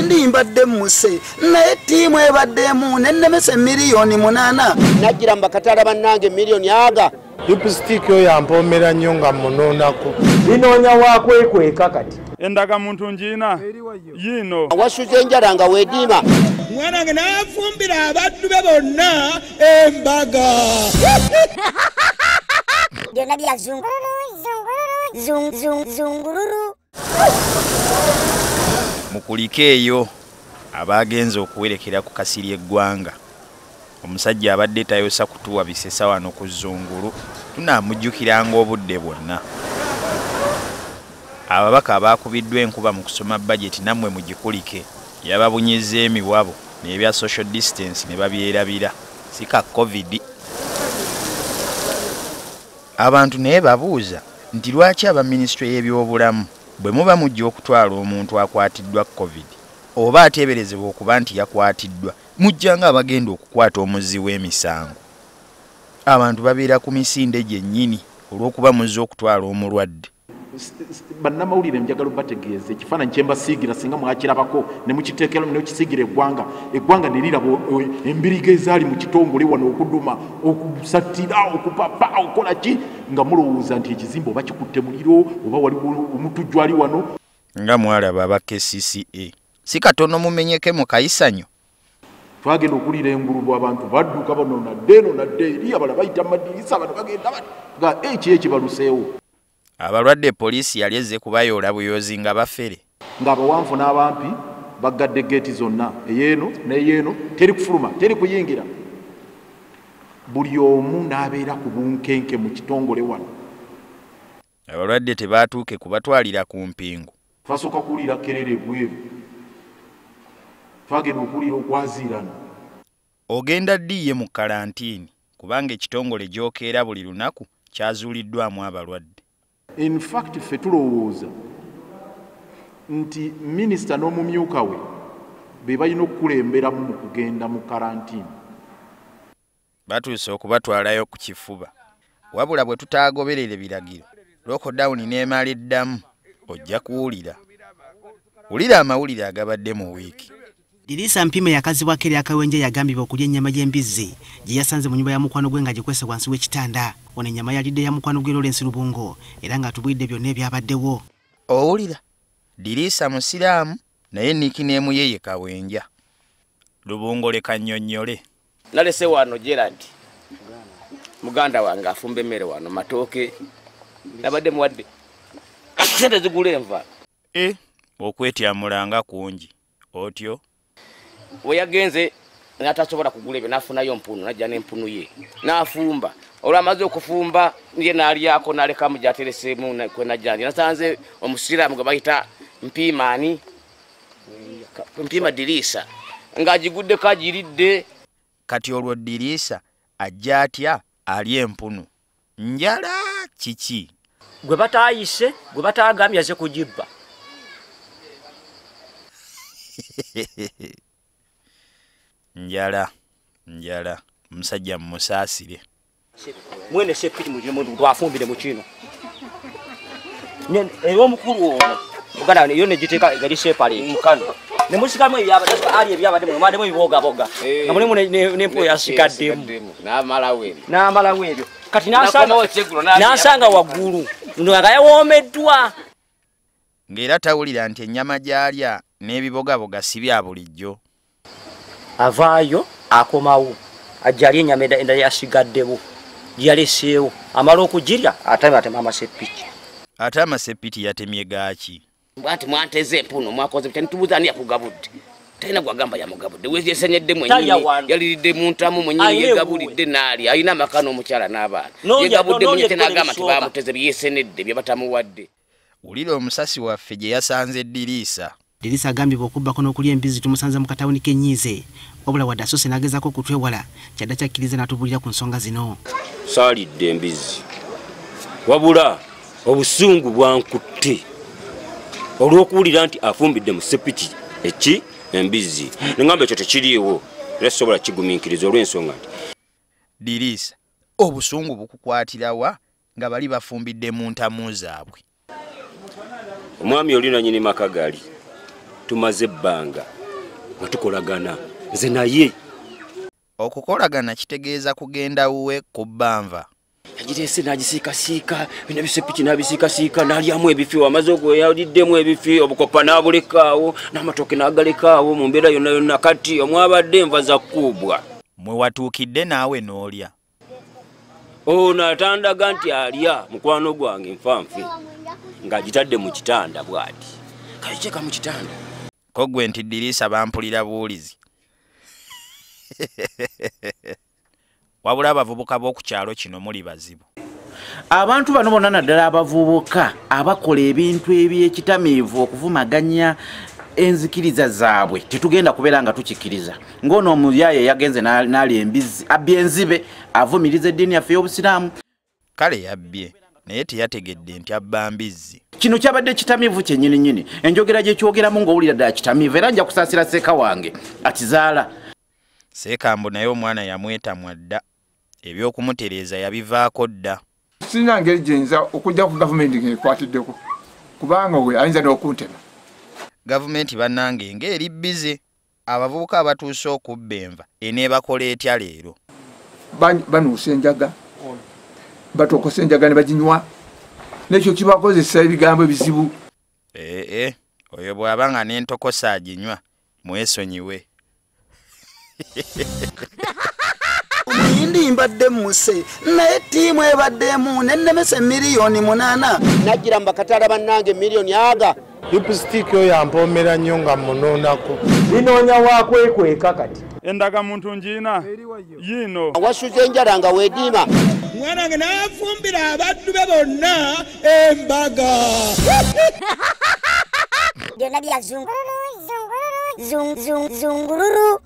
Ndi mbadde muse naye tiimu ebaddemu nennemese miliyoni 8 najira mbakatala bannange miliyoni aga lipstick yo yampomera nnyo nga munoonako binoonya wakwekweka kati endaga muntu njina yino wasuze enjala nga weediima mwana wange n'afumbira abaddu be bonna embaga byonna bya zungururu mukulike eyo abagenze okuwerekera ku kasiri eggwanga omusajja abadde tayosa kutuwa bisesa wano ku Zunguru tunamujjukiranga obudde bwonna ababaka abakubiddwa enkuba mu kusoma budget nammwe mugikulike yababunyiza emiwabo n'ebya social distance ne babyerabira sika covid abantu naye babuuza nti lwaki aba ministry y'ebyobulamu bwe muba mujja okutwala omuntu akwatiddwa covid oba ateeberezebwa okuba nti yakwatiddwa mujjanga abagenda okukwata omuzzi w'emisango abantu babeera ku misinde gyennyini olw'okuba muzze okutwala omulwadde bannamawulire njagala bategeeze ekifaananyi kye mbasiigira singa mwakirabako ne mukiteekera ne mukisiigira eggwanga ne liraba embiriga ezaali mu kitongole wano okuduma okusattira okupapa okukola ki nga mulowooza nti ekizimbe oba kikutte muliro oba waliwo omutujju ali wano nga mwalaba aba KCCA si katono mumenyeke mu kayisanyo twagenda okuliira engululu abantu badduka bano nadde eri abala bayita madirisa bano bagenda nga eki ekibaluseewo abalwadde poliisi yali ezze kubayoola buyozi nga bafere ng'abawanvu n'abampi bagadde geeti zonna eyeeno n'eyeeno teri kufuluma teri kuyingira buli omu n'abeera ku bunkenke mu kitongole wano abalwadde tebaatuuke kubatwalira ku mpingu twasooka kuwulira kerere bweru twagenda okuwulira okwaziirana ogenda ddiye mu kalantiini kubanga ekitongole gy'okeera buli lunaku kyazuuliddwamu abalwadde. In fact ffe tulowooza nti minisita n'omumyuka we be balina okukulemberamu mu kugenda mu karantiini. Batuuse okubatwalayo ku kifuba wabula bwe tutaagoberera ebiragiro lockdown n'emala eddamu ojja kuwulira. Wulira amawulire agabadde mu wiiki. Dirisa Mpime yakazibwako eri akawenje yagambibwa okulya ennyama y'embizzi gye yasanze mu nyumba ya mukwano gwe nga gikwese wansi w'ekitanda. Ono ennyama yalidde ya mukwano gwe Lawrence Lubungo era nga tubwidde byonna ebyabaddewo. Owulira Dirisa musiraamu naye nikineemu yeye kawenja. Lubungo leka nnyonnyole. Nalese wano Gerard muganda wange afumba emmere wano matooke nabadde muwadde sente zigula enva okwetyamulanga kungi otyo we yagenze n'atasobola kugula ebyo n'afunayo mpunu najja n'empunu ye n'afumba olwamaze okufumba ye n'alyako n'alekamu gy'atereseemu kwe najjandi nasanze omusiraamu gwe bayita Mpima Dirisa ng'agiguddeko agiridde. Kati olwo Dirisa ajja atya ali empunu njala kiki gwe bataayise gwe bataagambye aze kugibba. njala musajja mmusaasire mwene sepiti mujimo twafumbire mu kino era omukulu ono muganda yo ne giteeka gali sepale mukano ne musikamu ebyabadde ali ebyabadde mu mademo bibogaboga nga mulimu n'empo yasigaddemu n'amalawo ebyo kati n'asanga waggulu nga yawoomeddwa ng'era tawulira nti ennyama gy'alya n'ebibogaboga si bya bulijjo. Avaayo akomawo ajja ali ennyama endala yasigaddewo gyaleseewo amala okugirya atema amasepiki. Ate amasepiti yatemye gaaki bwati mwanteze empunu mwakoze bitani tubuza ani yakugabudde talina gwagamba yamugabudde weyesenyedde mwenyini yaliridde muntamu mwenyini yegabulidde naali alina amakano omukyala n'abaana yegabudde mwenyini n'agamba nti bamuteze byesenedde bye batamuwadde. Wulira omusasi waffe gye yasanze Dirisa. Dirisa agambibwa okubbako n'okulya embizzi tumusanze mu katawuni k'ennyiize wabula wadde asoose n'agezaako okutwewala kyadda kyakkiriza n'atubulira ku nsonga zino. Saalidde embizzi wabula obusungu bwankutte olw'okuwulira nti afumbidde mu sepiti embizzi nengamba ekyo tekiriiwo era sobola kigumiikiriza olw'ensonga nti Dirisa obusungu bukukwatirawa nga bali bafumbidde mu ntamu zaabwe. Omwami oli nannyini maka gali tumaze ebbanga nga tukolagana nze naye. Okukolagana kitegeeza kugenda wuwe ku bbanva. Yagirese n'agisiikasiika bino bisepiki n'abisiikasiika n'alyamu ebifi wamaze okweyawuliddemu ebifi obukopa n'abulekaawo n'amatooke n'agalekaawo mu mbeera yonna yonna kati omwabadde enva za kkuubwa. Mwe watuukidde naawe n'olya. Ono atandaga nti alya mukwano gwange nfanfe ng'agitadde mu kitanda bw'ati. Kayiceka mu kitanda. Ko gwe nti Diriisa bampulira buwulizi. Wabula abavubuka b'oku kyalo kino muli bazibu. Abantu bano bonna naddala abavubuka abakola ebintu eby'ekitamiivu okuvumaganya enzikiriza zaabwe tetugenda kubeera nga tukikkiriza. Ng'ono omuyaaye yagenze n'alya embizzi abbye enzibe avumiriza eddiini yaffe y'Obusiraamu. Kale yabbye naye teyategedde nti abba mbizzi. Kino kyabadde kitamiivu kyennyininyini. Enjogera gye kyogeramu ng'owulira ddala kitamiivu era nja kusaasira seeka wange atizaala. Seekambu naye omwana yamweta mwadda. Ebyokumutereeza yabivaako dda. Sina ngeri gyinza okujja ku gavumenti ng'ekwatiddeko kubanga we ayinza n'okuntema. Gavumenti bannange ng'eri bbize. Abavubuka abatuuse okubba enva eneebakola etya leero? Banuusa enjaga batokosa enjaga ne baginywa n'ekyo kibakozesa ebigambo ebizibu. Oyo bw'aba nga n'entokosa aginywa mwesonyiwe. Omuyindi mbadde muse naye ttiimu ebaddemu n'ennemesa miliyoni 8. Najjira mbakatala bannange miliyoni aga. Lipstick oyo yampoomera nnyo nga munoonako. Binoonya wakwekweka kati. Endaga muntu njiina yiino. Wasuze enjala nga weediima. Mwana wange n'afumbira abaddu be bonna embaga. Byonna bya zungururu.